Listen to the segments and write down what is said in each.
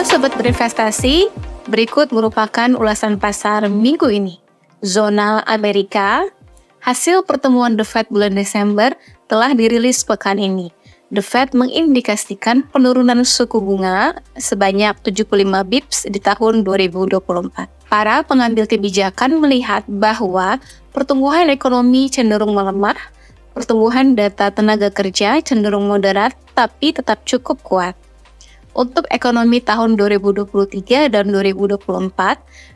Halo Sobat Berinvestasi, berikut merupakan ulasan pasar minggu ini. Zona Amerika, hasil pertemuan The Fed bulan Desember telah dirilis pekan ini. The Fed mengindikasikan penurunan suku bunga sebanyak 75 bips di tahun 2024. Para pengambil kebijakan melihat bahwa pertumbuhan ekonomi cenderung melemah, pertumbuhan data tenaga kerja cenderung moderat tapi tetap cukup kuat. Untuk ekonomi tahun 2023 dan 2024,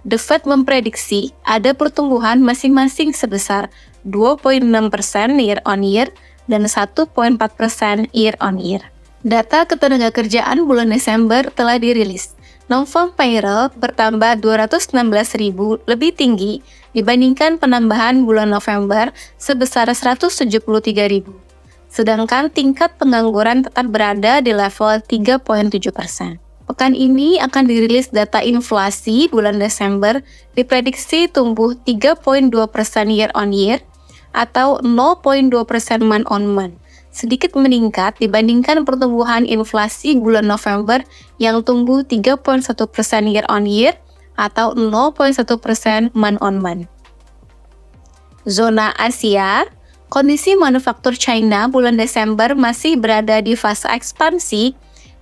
The Fed memprediksi ada pertumbuhan masing-masing sebesar 2,6% year on year dan 1,4% year on year. Data ketenagakerjaan bulan Desember telah dirilis. Non-farm payroll bertambah 216.000 lebih tinggi dibandingkan penambahan bulan November sebesar 173.000. Sedangkan tingkat pengangguran tetap berada di level 3,7%. Pekan ini akan dirilis data inflasi bulan Desember diprediksi tumbuh 3,2% year on year atau 0,2% month on month, sedikit meningkat dibandingkan pertumbuhan inflasi bulan November yang tumbuh 3,1% year on year atau 0,1% month on month. Zona Asia, kondisi manufaktur China bulan Desember masih berada di fase ekspansi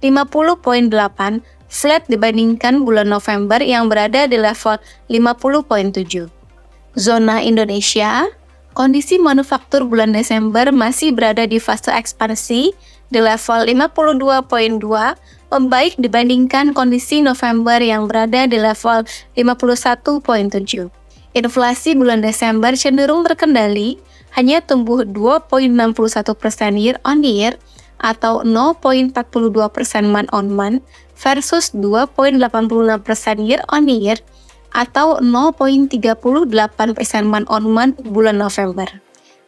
50,8, flat dibandingkan bulan November yang berada di level 50,7. Zona Indonesia, kondisi manufaktur bulan Desember masih berada di fase ekspansi di level 52,2, membaik dibandingkan kondisi November yang berada di level 51,7. Inflasi bulan Desember cenderung terkendali, hanya tumbuh 2,61% year on year atau 0,42% month on month versus 2,86% year on year atau 0,38% month on month bulan November.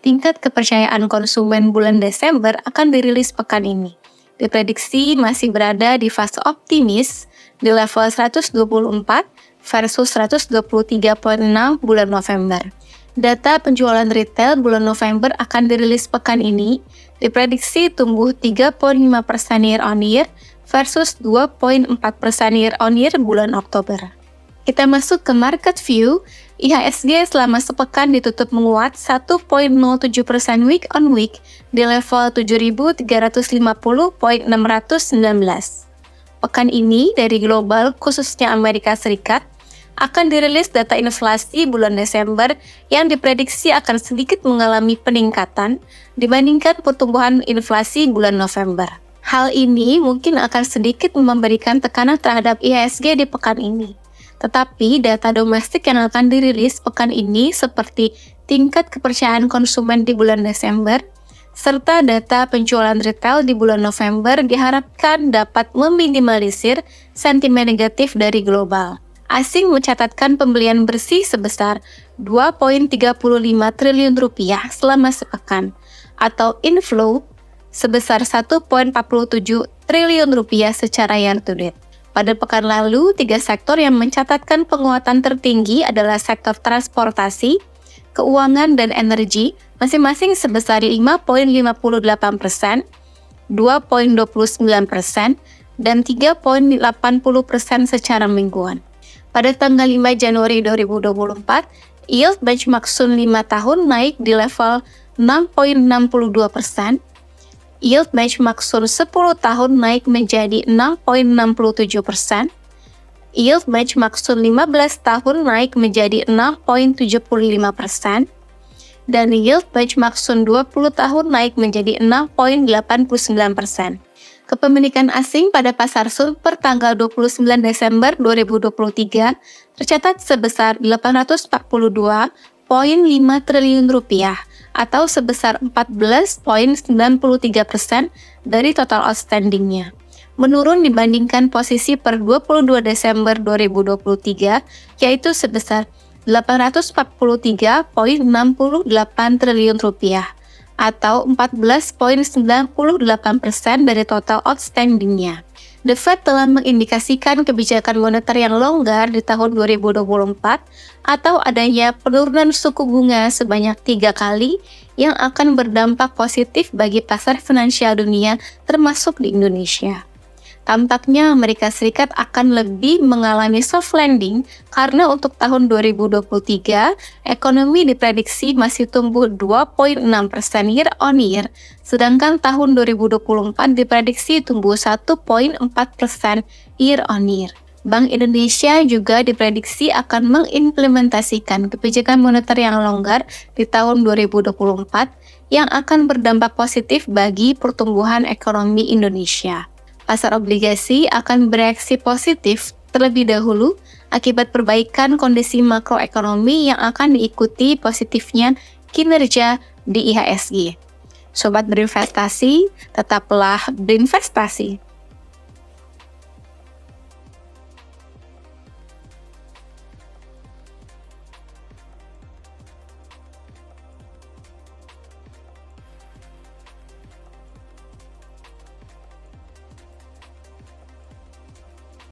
Tingkat kepercayaan konsumen bulan Desember akan dirilis pekan ini. Diprediksi masih berada di fase optimis di level 124 versus 123,6 bulan November. Data penjualan retail bulan November akan dirilis pekan ini, diprediksi tumbuh 3,5% year on year versus 2,4% year on year bulan Oktober. Kita masuk ke market view. IHSG selama sepekan ditutup menguat 1,07% week on week di level 7.350,619. Pekan ini dari global khususnya Amerika Serikat akan dirilis data inflasi bulan Desember yang diprediksi akan sedikit mengalami peningkatan dibandingkan pertumbuhan inflasi bulan November. Hal ini mungkin akan sedikit memberikan tekanan terhadap IHSG di pekan ini. Tetapi data domestik yang akan dirilis pekan ini seperti tingkat kepercayaan konsumen di bulan Desember, serta data penjualan retail di bulan November diharapkan dapat meminimalisir sentimen negatif dari global. Asing mencatatkan pembelian bersih sebesar 2,35 triliun rupiah selama sepekan, atau inflow sebesar 1,47 triliun rupiah secara year to date. Pada pekan lalu, 3 sektor yang mencatatkan penguatan tertinggi adalah sektor transportasi, keuangan, dan energi, masing-masing sebesar 5,58%, 2,29%, dan 3,80% secara mingguan. Pada tanggal 5 Januari 2024, yield benchmark Sun 5 tahun naik di level 6,62%, yield benchmark Sun 10 tahun naik menjadi 6,67%, yield benchmark Sun 15 tahun naik menjadi 6,75%, dan yield benchmark Sun 20 tahun naik menjadi 6,89%. Kepemilikan asing pada pasar Sun per tanggal 29 Desember 2023 tercatat sebesar 842,5 triliun rupiah atau sebesar 14,93% dari total outstandingnya. Menurun dibandingkan posisi per 22 Desember 2023 yaitu sebesar 843,68 triliun rupiah atau 14,98% dari total outstandingnya. The Fed telah mengindikasikan kebijakan moneter yang longgar di tahun 2024 atau adanya penurunan suku bunga sebanyak 3 kali yang akan berdampak positif bagi pasar finansial dunia termasuk di Indonesia. Tampaknya Amerika Serikat akan lebih mengalami soft landing karena untuk tahun 2023, ekonomi diprediksi masih tumbuh 2,6% year on year, sedangkan tahun 2024 diprediksi tumbuh 1,4% year on year. Bank Indonesia juga diprediksi akan mengimplementasikan kebijakan moneter yang longgar di tahun 2024 yang akan berdampak positif bagi pertumbuhan ekonomi Indonesia. Pasar obligasi akan bereaksi positif terlebih dahulu akibat perbaikan kondisi makroekonomi yang akan diikuti positifnya kinerja di IHSG. Sobat berinvestasi, tetaplah berinvestasi.